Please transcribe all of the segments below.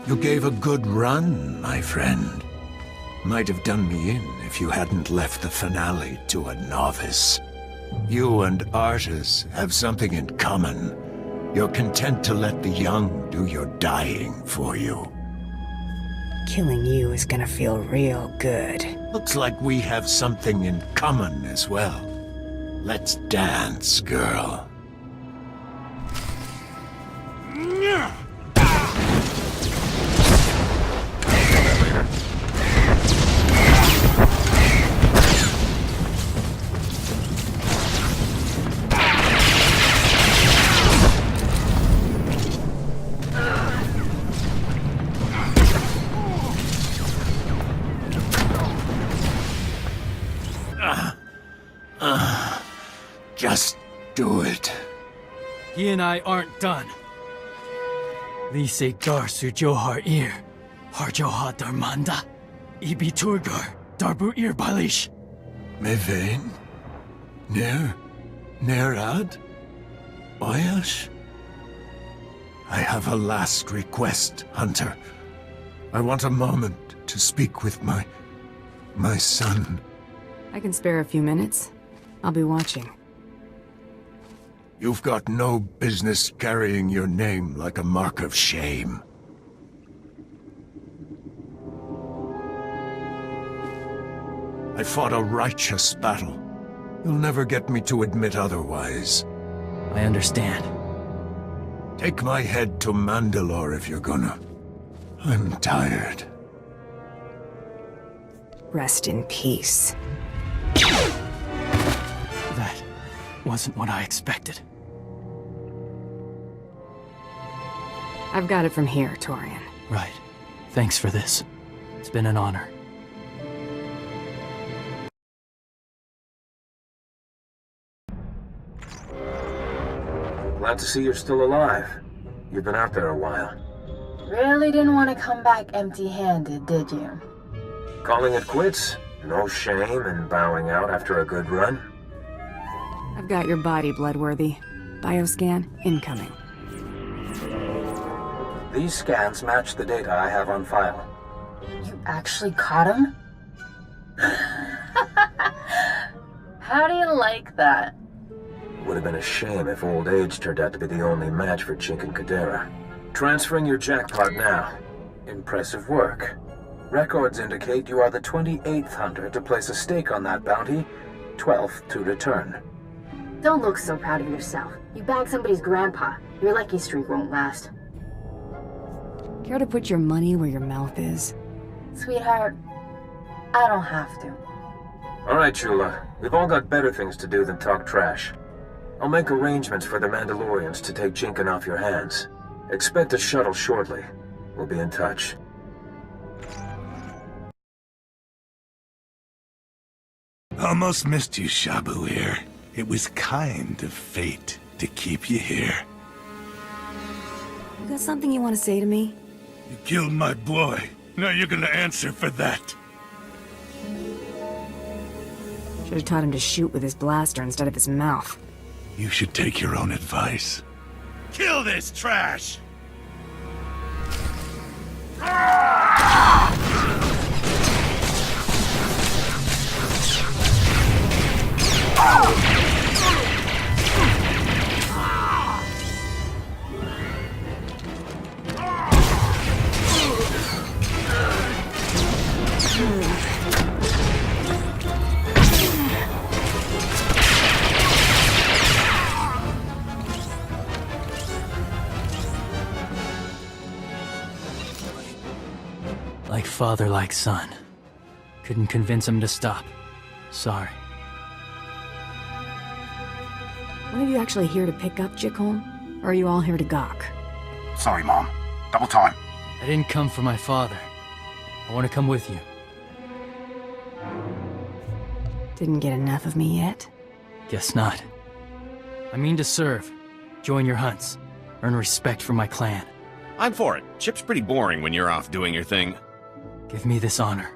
You gave a good run, my friend. Might have done me in if you hadn't left the finale to a novice. You and Artis have something in common. You're content to let the young do your dying for you. Killing you is gonna feel real good. Looks like we have something in common as well. Let's dance, girl. Just do it. He and I aren't done. Lise gar sujohar ir, harjoha darmanda, ibi turgar, darbu ir balish. Mevain? Nerad? Oyash? I have a last request, Hunter. I want a moment to speak with my son. I can spare a few minutes. I'll be watching. You've got no business carrying your name like a mark of shame. I fought a righteous battle. You'll never get me to admit otherwise. I understand. Take my head to Mandalore if you're gonna. I'm tired. Rest in peace. That wasn't what I expected. I've got it from here, Torian. Right. Thanks for this. It's been an honor. Glad to see you're still alive. You've been out there a while. Really didn't want to come back empty-handed, did you? Calling it quits? No shame in bowing out after a good run? I've got your body, Bloodworthy. Bioscan incoming. These scans match the data I have on file. You actually caught him? How do you like that? Would have been a shame if old age turned out to be the only match for Chink and Kadera. Transferring your jackpot now. Impressive work. Records indicate you are the 28th hunter to place a stake on that bounty, 12th to return. Don't look so proud of yourself. You bagged somebody's grandpa. Your lucky streak won't last. Care to put your money where your mouth is? Sweetheart, I don't have to. Alright, Shula. We've all got better things to do than talk trash. I'll make arrangements for the Mandalorians to take Jinkin off your hands. Expect a shuttle shortly. We'll be in touch. Almost missed you, Shabuir. It was kind of fate to keep you here. You got something you want to say to me? You killed my boy. Now you're gonna answer for that. Should have taught him to shoot with his blaster instead of his mouth. You should take your own advice. Kill this trash! Like father, like son. Couldn't convince him to stop. Sorry. One of you actually here to pick up Jikholm? Or are you all here to gawk? Sorry, Mom. Double time. I didn't come for my father. I want to come with you. Didn't get enough of me yet? Guess not. I mean to serve. Join your hunts. Earn respect for my clan. I'm for it. Chip's pretty boring when you're off doing your thing. Give me this honor.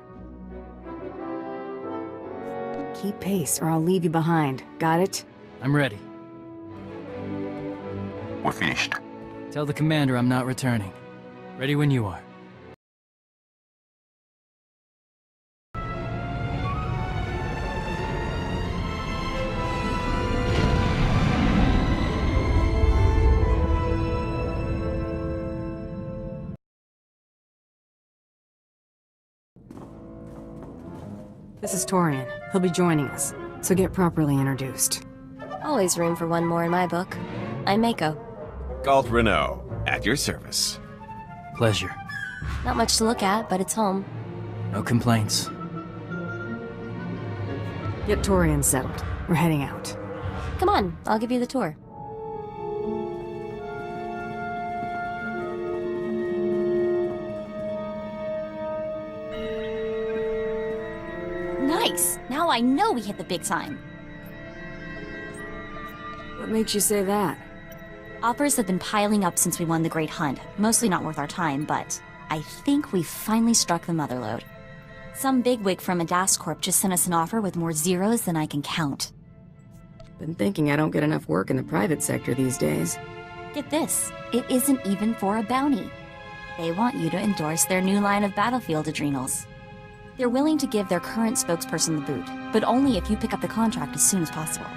Keep pace, or I'll leave you behind. Got it? I'm ready. We're finished. Tell the commander I'm not returning. Ready when you are. This is Torian. He'll be joining us, so get properly introduced. Always room for one more in my book. I'm Mako. Galt Renault, at your service. Pleasure. Not much to look at, but it's home. No complaints. Get Torian settled. We're heading out. Come on, I'll give you the tour. Nice! Now I know we hit the big time. What makes you say that? Offers have been piling up since we won the Great Hunt. Mostly not worth our time, but I think we finally struck the motherlode. Some bigwig from a DAS Corp just sent us an offer with more zeros than I can count. Been thinking I don't get enough work in the private sector these days. Get this, it isn't even for a bounty. They want you to endorse their new line of battlefield adrenals. They're willing to give their current spokesperson the boot, but only if you pick up the contract as soon as possible.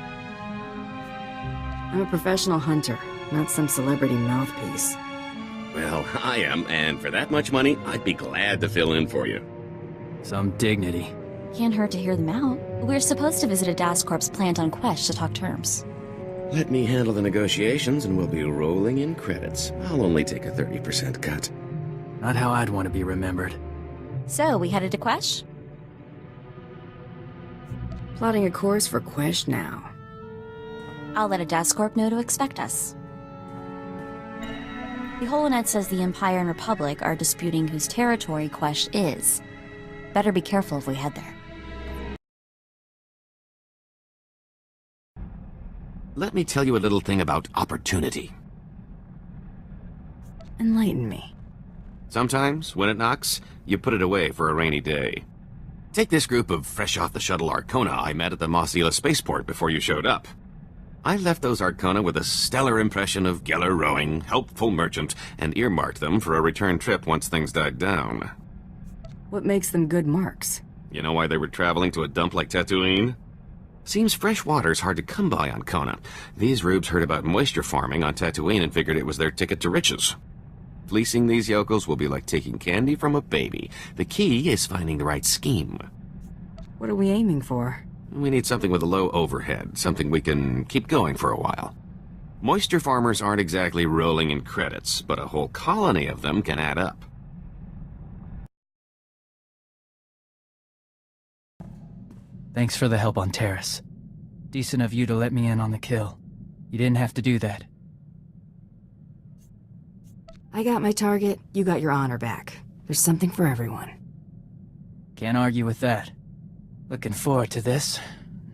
I'm a professional hunter, not some celebrity mouthpiece. Well, I am, and for that much money, I'd be glad to fill in for you. Some dignity. Can't hurt to hear them out. We're supposed to visit a DAS Corp's plant on Quesh to talk terms. Let me handle the negotiations and we'll be rolling in credits. I'll only take a 30% cut. Not how I'd want to be remembered. So, we headed to Quesh? Plotting a course for Quesh now. I'll let a DAS Corp know to expect us. The Holonet says the Empire and Republic are disputing whose territory Quesh is. Better be careful if we head there. Let me tell you a little thing about opportunity. Enlighten me. Sometimes, when it knocks, you put it away for a rainy day. Take this group of fresh-off-the-shuttle Arcona I met at the Mosila spaceport before you showed up. I left those Arcona with a stellar impression of Geller rowing, helpful merchant, and earmarked them for a return trip once things died down. What makes them good marks? You know why they were traveling to a dump like Tatooine? Seems fresh water's hard to come by on Kona. These rubes heard about moisture farming on Tatooine and figured it was their ticket to riches. Fleecing these yokels will be like taking candy from a baby. The key is finding the right scheme. What are we aiming for? We need something with a low overhead, something we can keep going for a while. Moisture farmers aren't exactly rolling in credits, but a whole colony of them can add up. Thanks for the help on Terrace. Decent of you to let me in on the kill. You didn't have to do that. I got my target, you got your honor back. There's something for everyone. Can't argue with that. Looking forward to this.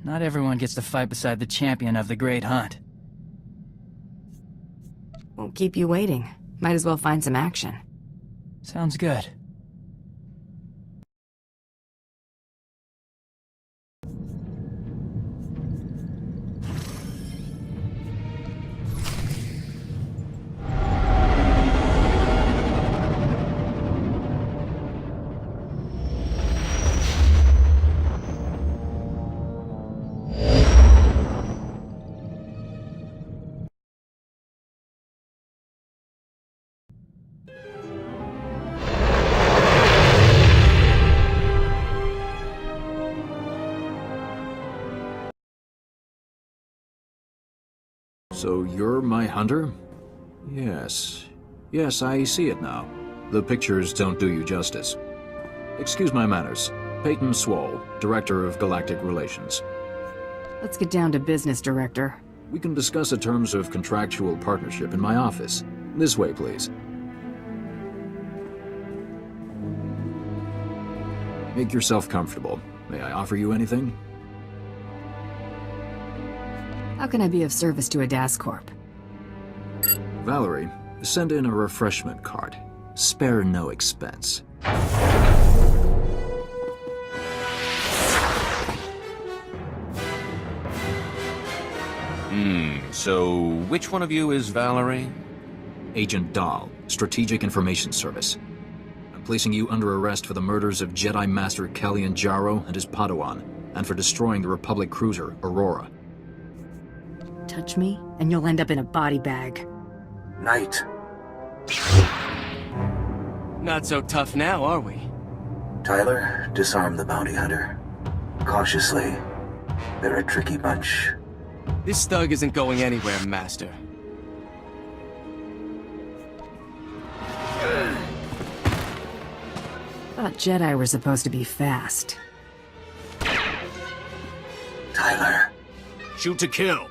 Not everyone gets to fight beside the champion of the Great Hunt. Won't keep you waiting. Might as well find some action. Sounds good. So you're my hunter? Yes. Yes, I see it now. The pictures don't do you justice. Excuse my manners. Peyton Swall, Director of Galactic Relations. Let's get down to business, Director. We can discuss the terms of contractual partnership in my office. This way, please. Make yourself comfortable. May I offer you anything? How can I be of service to a DAS Corp? Valerie, send in a refreshment cart. Spare no expense. So which one of you is Valerie? Agent Dahl, Strategic Information Service. I'm placing you under arrest for the murders of Jedi Master Kellyan Jarro and his Padawan, and for destroying the Republic cruiser, Aurora. Touch me, and you'll end up in a body bag. Knight. Not so tough now, are we? Tyler, disarm the bounty hunter. Cautiously. They're a tricky bunch. This thug isn't going anywhere, Master. Thought Jedi were supposed to be fast. Tyler. Shoot to kill.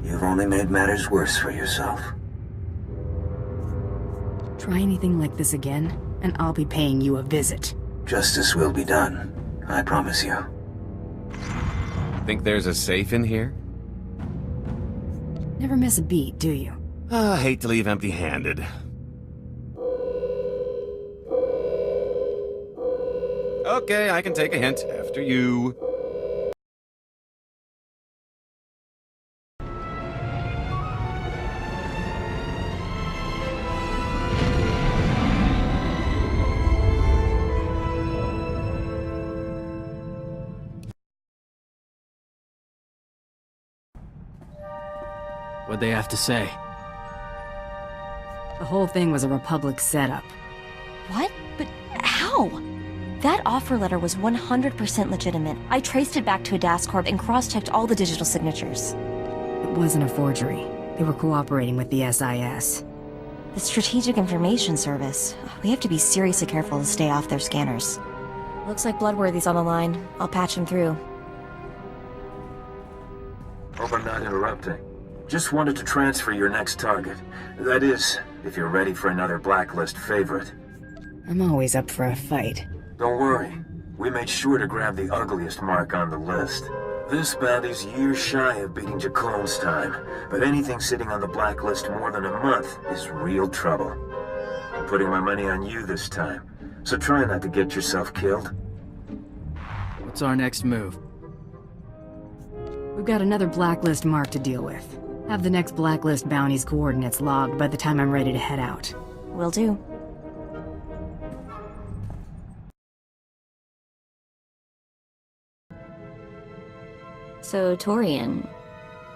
You've only made matters worse for yourself. Try anything like this again, and I'll be paying you a visit. Justice will be done. I promise you. Think there's a safe in here? Never miss a beat, do you? I hate to leave empty-handed. Okay, I can take a hint. After you. What'd they have to say? The whole thing was a Republic setup. What? But how? That offer letter was 100% legitimate. I traced it back to a DAS Corp and cross-checked all the digital signatures. It wasn't a forgery. They were cooperating with the SIS. The Strategic Information Service. We have to be seriously careful to stay off their scanners. Looks like Bloodworthy's on the line. I'll patch him through. Hope I'm not interrupting. Just wanted to transfer your next target. That is, if you're ready for another blacklist favorite. I'm always up for a fight. Don't worry. We made sure to grab the ugliest mark on the list. This bounty's years shy of beating Jaclone's time, but anything sitting on the blacklist more than a month is real trouble. I'm putting my money on you this time, so try not to get yourself killed. What's our next move? We've got another blacklist mark to deal with. Have the next blacklist bounty's coordinates logged by the time I'm ready to head out. Will do. So, Torian,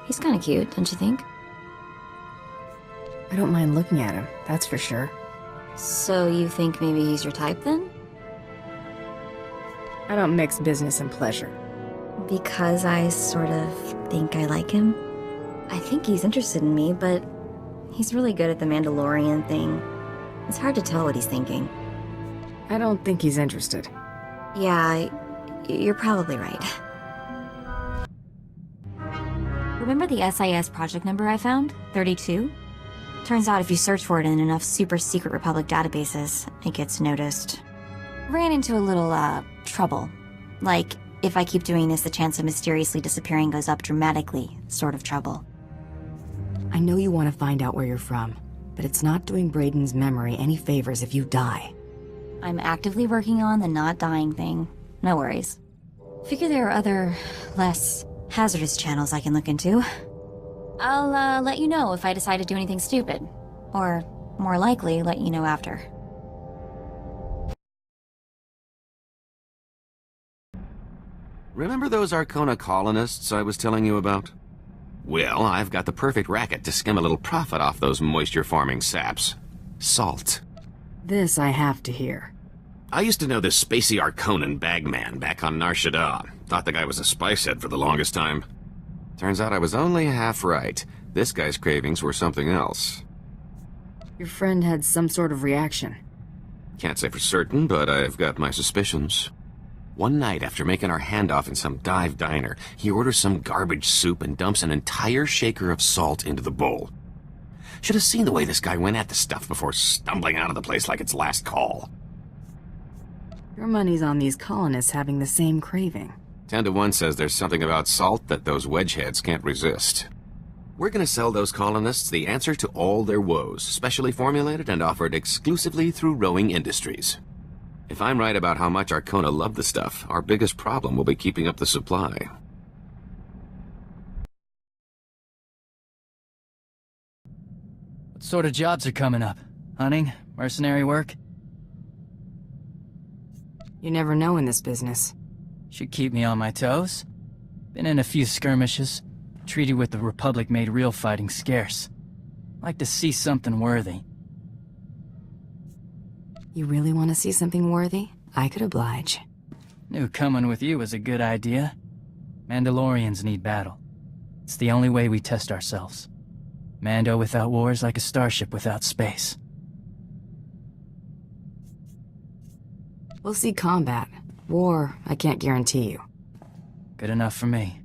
he's kinda cute, don't you think? I don't mind looking at him, that's for sure. So you think maybe he's your type, then? I don't mix business and pleasure. Because I sort of think I like him? I think he's interested in me, but he's really good at the Mandalorian thing. It's hard to tell what he's thinking. I don't think he's interested. Yeah, you're probably right. Remember the SIS project number I found? 32? Turns out if you search for it in enough super secret Republic databases, it gets noticed. Ran into a little, trouble. Like, if I keep doing this, the chance of mysteriously disappearing goes up dramatically, sort of trouble. I know you want to find out where you're from, but it's not doing Brayden's memory any favors if you die. I'm actively working on the not dying thing. No worries. Figure there are other, less hazardous channels I can look into. I'll, let you know if I decide to do anything stupid. Or, more likely, let you know after. Remember those Arcona colonists I was telling you about? Well, I've got the perfect racket to skim a little profit off those moisture-farming saps. Salt. This I have to hear. I used to know this spacey Arconan bagman back on Nar Shaddaa. Thought the guy was a spice head for the longest time. Turns out I was only half right. This guy's cravings were something else. Your friend had some sort of reaction. Can't say for certain, but I've got my suspicions. One night after making our handoff in some dive diner, he orders some garbage soup and dumps an entire shaker of salt into the bowl. Should have seen the way this guy went at the stuff before stumbling out of the place like its last call. Your money's on these colonists having the same craving. 10 to 1 says there's something about salt that those wedgeheads can't resist. We're gonna sell those colonists the answer to all their woes, specially formulated and offered exclusively through Rowing Industries. If I'm right about how much Arcona love the stuff, our biggest problem will be keeping up the supply. What sort of jobs are coming up? Hunting? Mercenary work? You never know in this business. Should keep me on my toes. Been in a few skirmishes. Treaty with the Republic made real fighting scarce. Like to see something worthy. You really want to see something worthy? I could oblige. Knew coming with you was a good idea. Mandalorians need battle. It's the only way we test ourselves. Mando without war is like a starship without space. We'll see combat. War, I can't guarantee you. Good enough for me.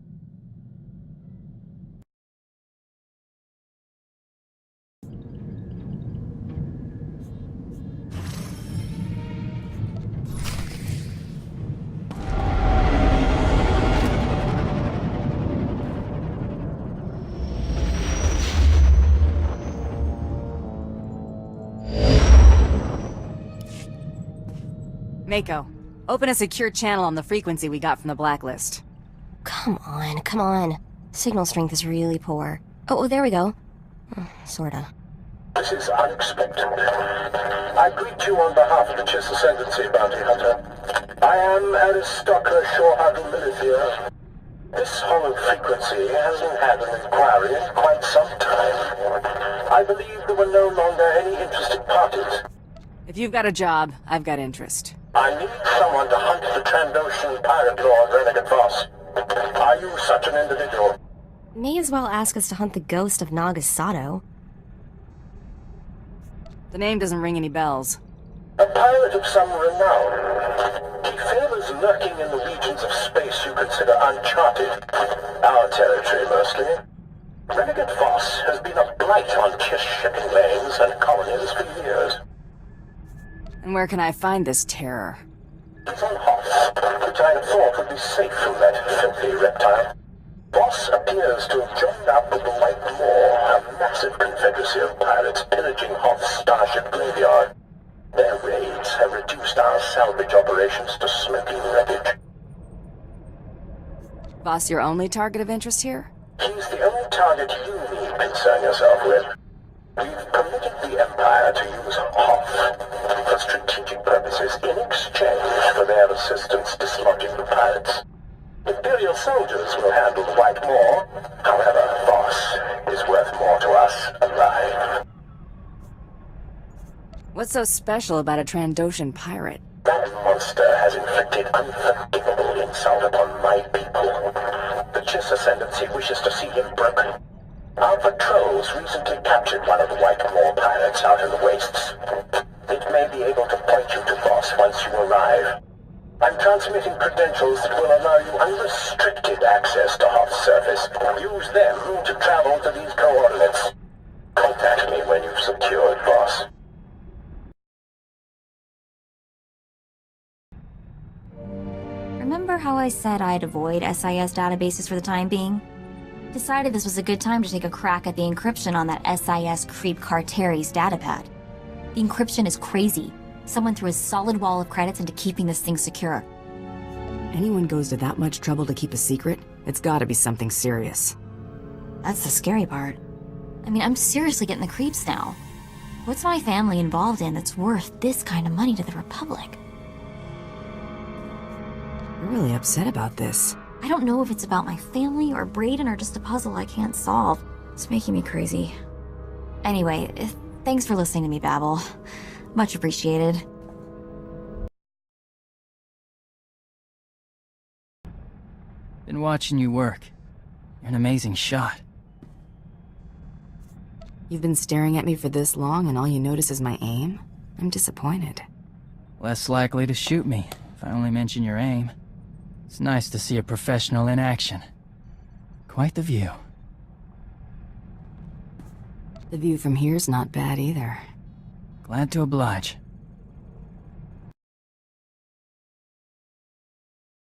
Mako, open a secure channel on the frequency we got from the blacklist. Come on. Signal strength is really poor. Oh, there we go. Sorta. This is unexpected. I greet you on behalf of the Chiss Ascendancy, Bounty Hunter. I am Aristocra Shorehardle Milithier. This hollow frequency hasn't had an inquiry in quite some time. I believe there were no longer any interested parties. If you've got a job, I've got interest. I need someone to hunt the Trandoshan pirate lord Renegade Voss. Are you such an individual? May as well ask us to hunt the ghost of Nagasado. The name doesn't ring any bells. A pirate of some renown. He favors lurking in the regions of space you consider uncharted. Our territory, mostly. Renegade Voss has been a blight on Chiss shipping lanes and colonies for years. And where can I find this terror? He's on Hoth, which I had thought would be safe from that filthy reptile. Voss appears to have joined up with the White Maw, a massive confederacy of pirates pillaging Hoth's starship graveyard. Their raids have reduced our salvage operations to smoking wreckage. Voss your only target of interest here? He's the only target you need concern yourself with. We've permitted the Empire to use Hoth for strategic purposes in exchange for their assistance dislodging the pirates. Imperial soldiers will handle the White Maw. However, Voss is worth more to us alive. What's so special about a Trandoshan pirate? That monster has inflicted unforgivable insult upon my people. The Chiss Ascendancy wishes to see him broken. Our patrols recently captured one of the White Maw pirates out in the wastes. It may be able to point you to Voss once you arrive. I'm transmitting credentials that will allow you unrestricted access to Hoth's surface. Use them to travel to these coordinates. Contact me when you've secured Voss. Remember how I said I'd avoid SIS databases for the time being? Decided this was a good time to take a crack at the encryption on that SIS creep Carteri's datapad. The encryption is crazy. Someone threw a solid wall of credits into keeping this thing secure. Anyone goes to that much trouble to keep a secret? It's gotta be something serious. That's the scary part. I mean, I'm seriously getting the creeps now. What's my family involved in that's worth this kind of money to the Republic? You're really upset about this. I don't know if it's about my family or Brayden or just a puzzle I can't solve. It's making me crazy. Anyway, thanks for listening to me babble. Much appreciated. Been watching you work. You're an amazing shot. You've been staring at me for this long and all you notice is my aim? I'm disappointed. Less likely to shoot me, if I only mention your aim. It's nice to see a professional in action. Quite the view. The view from here's not bad either. Glad to oblige.